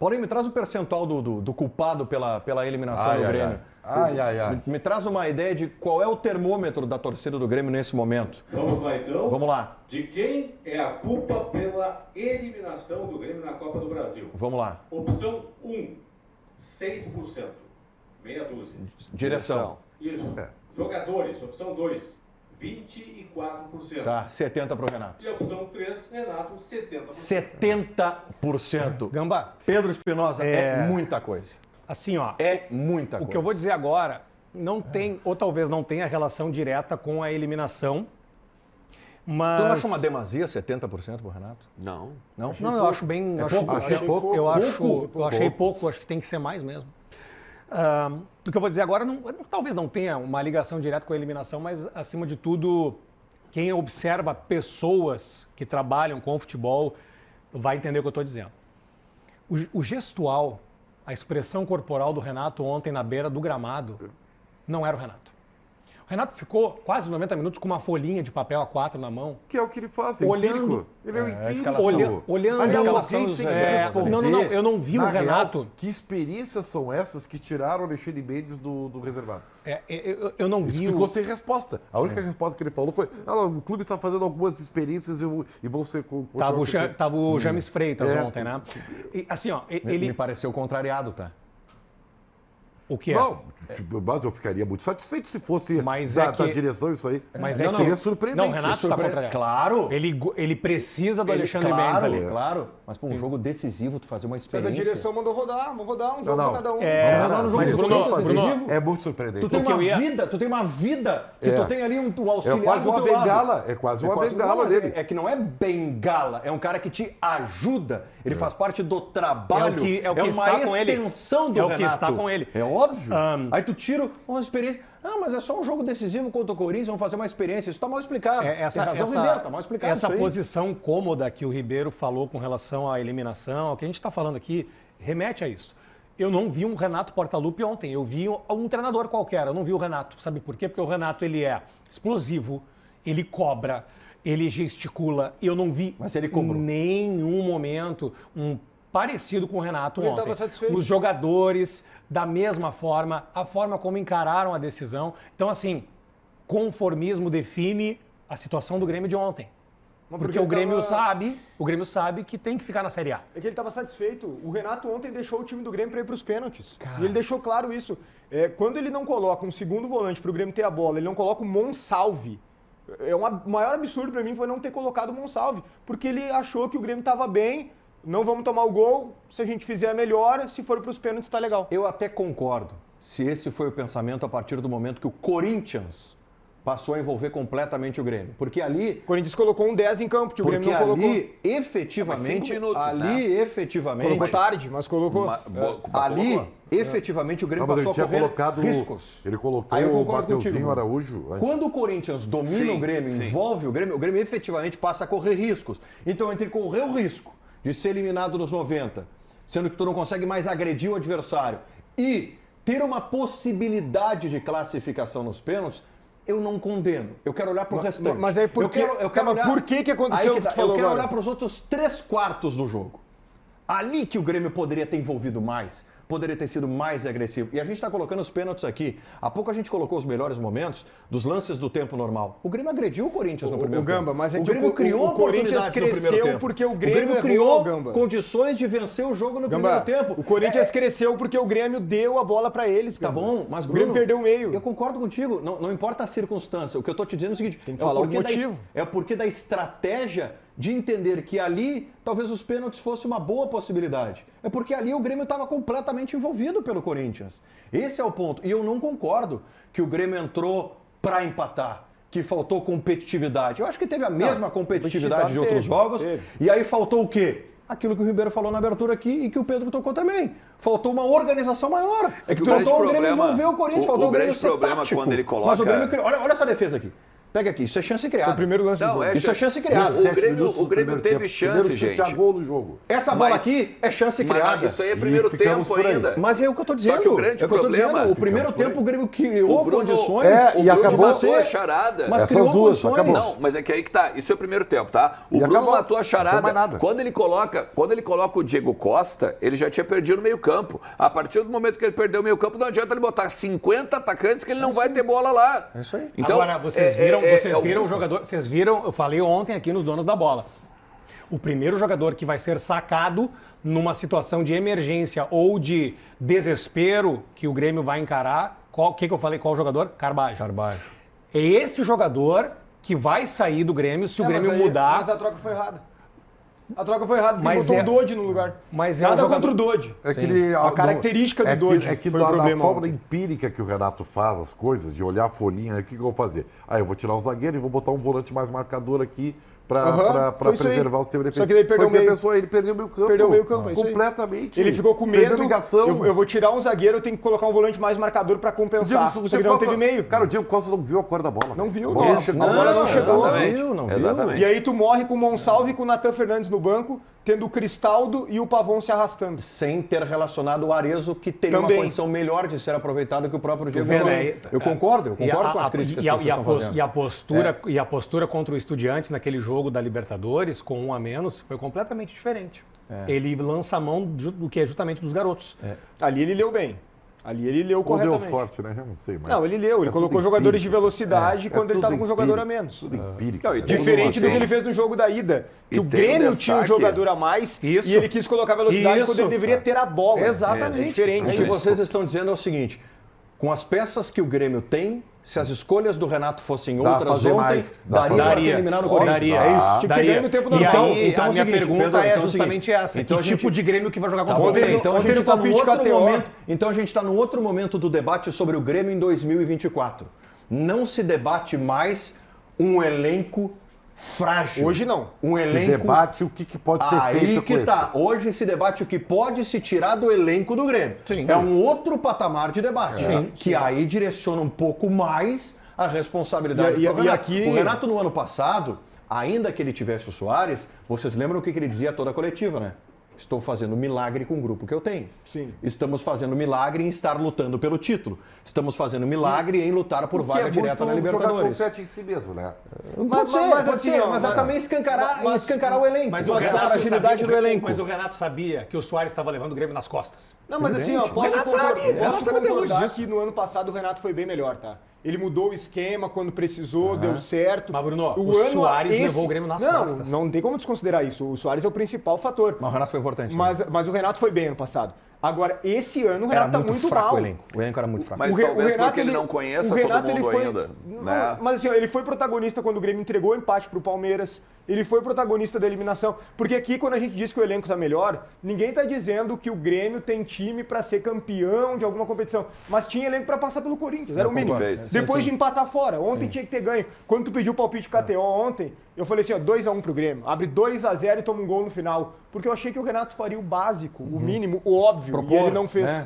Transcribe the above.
Paulinho, me traz o percentual do culpado pela eliminação do Grêmio. Me traz uma ideia de qual é o termômetro da torcida do Grêmio nesse momento. Vamos lá, então. Vamos lá. De quem é a culpa pela eliminação do Grêmio na Copa do Brasil? Vamos lá. Opção 1, 6%. Meia dúzia. Direção. Isso. Jogadores, opção 2, 24%. Tá, 70% pro Renato. E a opção 3, Renato, 70%. 70%. Gambá. Pedro Espinosa, é muita coisa. Assim, ó. É muita coisa. O que eu vou dizer agora não tem, ou talvez não tenha relação direta com a eliminação. Mas... Tu não acha uma demasia 70% pro Renato? Não. Não? Não, eu acho bem... Achei pouco? Eu achei pouco, acho que tem que ser mais mesmo. O que eu vou dizer agora, talvez não tenha uma ligação direta com a eliminação, mas, acima de tudo, quem observa pessoas que trabalham com futebol vai entender o que eu estou dizendo. O gestual, a expressão corporal do Renato ontem na beira do gramado, não era o Renato. O Renato ficou quase 90 minutos com uma folhinha de papel A4 na mão. Que é o que ele faz, olhando, ele é o empírico. Olhando a escalação dos Não, eu não vi o Renato. Real, que experiências são essas que tiraram o Alexandre Mendes do reservado? Eu não vi. Isso ficou sem resposta. A única resposta que ele falou foi: o clube está fazendo algumas experiências e vão ser. Tava o James Freitas ontem, né? E, assim, ó, Me pareceu contrariado, tá? O que é? Não, mas eu ficaria muito satisfeito se fosse da direção isso aí. Mas seria surpreendente. Não, o Renato está contrariado. Claro. Ele precisa do Alexandre Mendes ali. Claro. Mas para um jogo decisivo, tu fazer uma experiência... Mas a direção mandou rodar, vamos rodar um jogo para cada um. Mas Bruno, é muito surpreendente. Tu tem uma vida que tu tem ali um auxiliar é quase do uma teu bengala. lado. É quase uma bengala dele. É que não é bengala, é um cara que te ajuda. Ele faz parte do trabalho. É o que está com ele. Extensão do Renato. É o que está com ele. É óbvio. Aí tu tira uma experiência. Mas é só um jogo decisivo contra o Corinthians, vamos fazer uma experiência. Isso está mal explicado. Ribeiro, tá mal explicado essa isso aí. Posição cômoda que o Ribeiro falou com relação à eliminação, o que a gente está falando aqui, remete a isso. Eu não vi um Renato Portaluppi ontem, eu vi um treinador qualquer, eu não vi o Renato. Sabe por quê? Porque o Renato, ele é explosivo, ele cobra, ele gesticula. Eu não vi em nenhum momento um parecido com o Renato ontem. Ele estava satisfeito. Os jogadores, da mesma forma, a forma como encararam a decisão. Então, assim, conformismo define a situação do Grêmio de ontem. Porque o Grêmio sabe que tem que ficar na Série A. É que ele estava satisfeito. O Renato ontem deixou o time do Grêmio para ir para os pênaltis. E ele deixou claro isso. Quando ele não coloca um segundo volante para o Grêmio ter a bola, ele não coloca o Monsalve. O maior absurdo para mim foi não ter colocado o Monsalve. Porque ele achou que o Grêmio estava bem, não vamos tomar o gol, se a gente fizer melhor, se for para os pênaltis está legal. Eu até concordo, se esse foi o pensamento a partir do momento que o Corinthians passou a envolver completamente o Grêmio. Porque ali... O Corinthians colocou um 10 em campo, que o Grêmio não colocou. Ali, efetivamente... efetivamente... Colocou tarde, mas colocou... efetivamente, o Grêmio passou a correr riscos. Ele colocou o Mateuzinho Araújo antes. Quando o Corinthians domina o Grêmio, envolve o Grêmio efetivamente passa a correr riscos. Então, entre correr o risco de ser eliminado nos 90, sendo que tu não consegue mais agredir o adversário, e ter uma possibilidade de classificação nos pênaltis, eu não condeno. Eu quero olhar para o restante. Mas aí por que aconteceu o que tu falou agora? Eu quero olhar para os outros 3/4 do jogo. Ali que o Grêmio poderia ter envolvido mais, poderia ter sido mais agressivo. E a gente está colocando os pênaltis aqui. Há pouco a gente colocou os melhores momentos dos lances do tempo normal. O Grêmio agrediu o Corinthians no primeiro tempo. Gamba, mas é o que Grêmio criou o Corinthians cresceu porque o Grêmio criou condições de vencer o jogo no primeiro tempo. O Corinthians cresceu porque o Grêmio deu a bola para eles. Tá bom, mas o Grêmio perdeu o meio. Eu concordo contigo. Não importa a circunstância. O que eu estou te dizendo é o seguinte: tem que falar o motivo. É o porquê da estratégia de entender que ali talvez os pênaltis fosse uma boa possibilidade. É porque ali o Grêmio estava completamente envolvido pelo Corinthians. Esse é o ponto. E eu não concordo que o Grêmio entrou para empatar, que faltou competitividade. Eu acho que teve a mesma competitividade de outros jogos. E aí faltou o quê? Aquilo que o Ribeiro falou na abertura aqui e que o Pedro tocou também. Faltou uma organização maior. É que faltou o Grêmio envolver o Corinthians, faltou o Grêmio ser tático. Quando ele coloca... Mas o Grêmio criou... Olha essa defesa aqui. Pega aqui, isso é chance Foi criada. o primeiro lance do jogo. Isso é chance criada. 7 Grêmio- minutos o do Grêmio primeiro teve tempo. chance, Primeiro chute a gente. gol no jogo. Essa bola Mas- aqui é chance Mas criada. isso aí é E primeiro ficamos tempo por aí. ainda. Mas é o que eu tô dizendo. Só que o grande é o que eu tô problema- dizendo. O primeiro Ficamos por tempo o Grêmio criou O Bruno- condições. É, o e Bruno acabou- matou a charada. Mas Essas criou duas, condições. acabou. Não, mas é que aí que tá. Isso é o primeiro tempo, tá? O E Bruno acabou. matou a Não charada. tem mais nada. Quando ele coloca o Diego Costa, ele já tinha perdido no meio-campo. A partir do momento que ele perdeu o meio-campo, não adianta ele botar 50 atacantes que ele não vai ter bola lá. É isso aí. Então, Agora, vocês viram o jogador. Vocês viram, eu falei ontem aqui nos donos da bola. O primeiro jogador que vai ser sacado numa situação de emergência ou de desespero que o Grêmio vai encarar. O que eu falei? Qual jogador? Carbajo. É esse jogador que vai sair do Grêmio se o Grêmio mudar. Mas a troca foi errada. A troca foi errada, porque Mas botou é- o Dodge no lugar. mas é um Nada jogador- contra o Dodge. É que ele, A característica do Dodge É que foi o na problema forma ontem. empírica que o Renato faz as coisas, de olhar a folhinha, o que eu vou fazer? Ah, eu vou tirar o zagueiro e vou botar um volante mais marcador aqui para foi isso aí. preservar os teus defeitos. Só que daí perdeu o meio. Ele perdeu o meio campo. Perdeu o meio campo, é isso aí. completamente. Ele ficou com Perdeu medo. ligação. Eu vou tirar um zagueiro, eu tenho que colocar um volante mais marcador pra compensar. Só que não teve meio. Cara, o Diego Costa não viu a cor da bola. Não viu, A bola não. chegou. A bola não chegou. Exatamente. Não viu. Exatamente. E aí tu morre com o Monsalve e com o Natan Fernandes no banco, tendo o Cristaldo e o Pavon se arrastando. Sem ter relacionado o Arezo, que teria Também. uma condição melhor de ser aproveitado que o próprio Diego vendo Costa. aí? Eu concordo com as críticas que vocês estão fazendo. E a postura contra o Estudiantes naquele jogo da Libertadores, com 1 a menos, foi completamente diferente. Ele lança a mão do que é justamente dos garotos. Ali ele leu bem. Ali ele leu Ou deu corretamente. sorte, né? Eu não sei mais. Não, ele leu. Ele É colocou tudo jogadores de empírico. velocidade quando ele tudo estava com um jogador a empírico, menos. Tudo empírico. Não, e tem- Diferente do tem- que ele fez no jogo da ida. Que E o tem um Grêmio tinha um destaque. jogador a mais Isso. e ele quis colocar velocidade Isso. quando ele deveria ter a bola. Exatamente. É diferente. O que vocês estão dizendo é o seguinte: com as peças que o Grêmio tem, se as escolhas do Renato fossem Dá pra outras fazer ontem, mais. Dá pra daria para Daria. ter eliminado o Corinthians. Daria. É isso. Tinha que ter Daria. ganho no tempo E normal. aí, Então é a o minha seguinte, pergunta Pedro, é então é o justamente seguinte, essa. então Que a gente- tipo de Grêmio que vai jogar contra o Ontem- Palmeiras? Então a ontem gente no está num palpite outro KTO. momento. Então a gente está num outro momento do debate sobre o Grêmio em 2024. Não se debate mais um elenco frágil. Hoje não. Um Se elenco debate o que pode ser Aí feito que com tá. Hoje se debate o que pode se tirar do elenco do Grêmio. Sim. É um outro patamar de debate. Sim. Que aí direciona um pouco mais a responsabilidade E pro Renato. aqui- O Renato, no ano passado, ainda que ele tivesse o Soares, vocês lembram o que ele dizia a toda a coletiva, né? Estou fazendo milagre com o grupo que eu tenho. Sim. Estamos fazendo milagre em estar lutando pelo título. Estamos fazendo milagre em lutar por vaga direta na Jogar Libertadores. confete em si mesmo, né? Pode ser, mas pode assim, ser, ó, mas é mas- também escancarar mas- o elenco. Mas o a Renato fragilidade sabia, do elenco. Mas o Renato sabia que o Soares estava levando o Grêmio nas costas. Não, mas assim, ó, posso Renato concordar, sabe, Renato posso sabe até hoje concordar disso. que no ano passado o Renato foi bem melhor, tá? Ele mudou o esquema quando precisou, deu certo. Mas, Bruno, o Soares levou o Grêmio nas costas. Não tem como desconsiderar isso. O Soares é o principal fator. Mas o Renato foi importante. Mas o Renato foi bem ano passado. Agora, esse ano o era Renato tá muito fraco mal. o elenco. O elenco era muito fraco. Mas talvez porque ele não conheça todo mundo ainda, né? Mas assim, ó, ele foi protagonista quando o Grêmio entregou o empate pro Palmeiras. Ele foi protagonista da eliminação. Porque aqui, quando a gente diz que o elenco tá melhor, ninguém tá dizendo que o Grêmio tem time pra ser campeão de alguma competição. Mas tinha elenco pra passar pelo Corinthians, era o mínimo. Perfeito. Depois de empatar fora. Ontem tinha que ter ganho. Quando tu pediu o palpite KTO ontem, eu falei assim, ó, 2-1 pro Grêmio. Abre 2-0 e toma um gol no final. Porque eu achei que o Renato faria o básico, o mínimo, o óbvio. E ele não fez. né?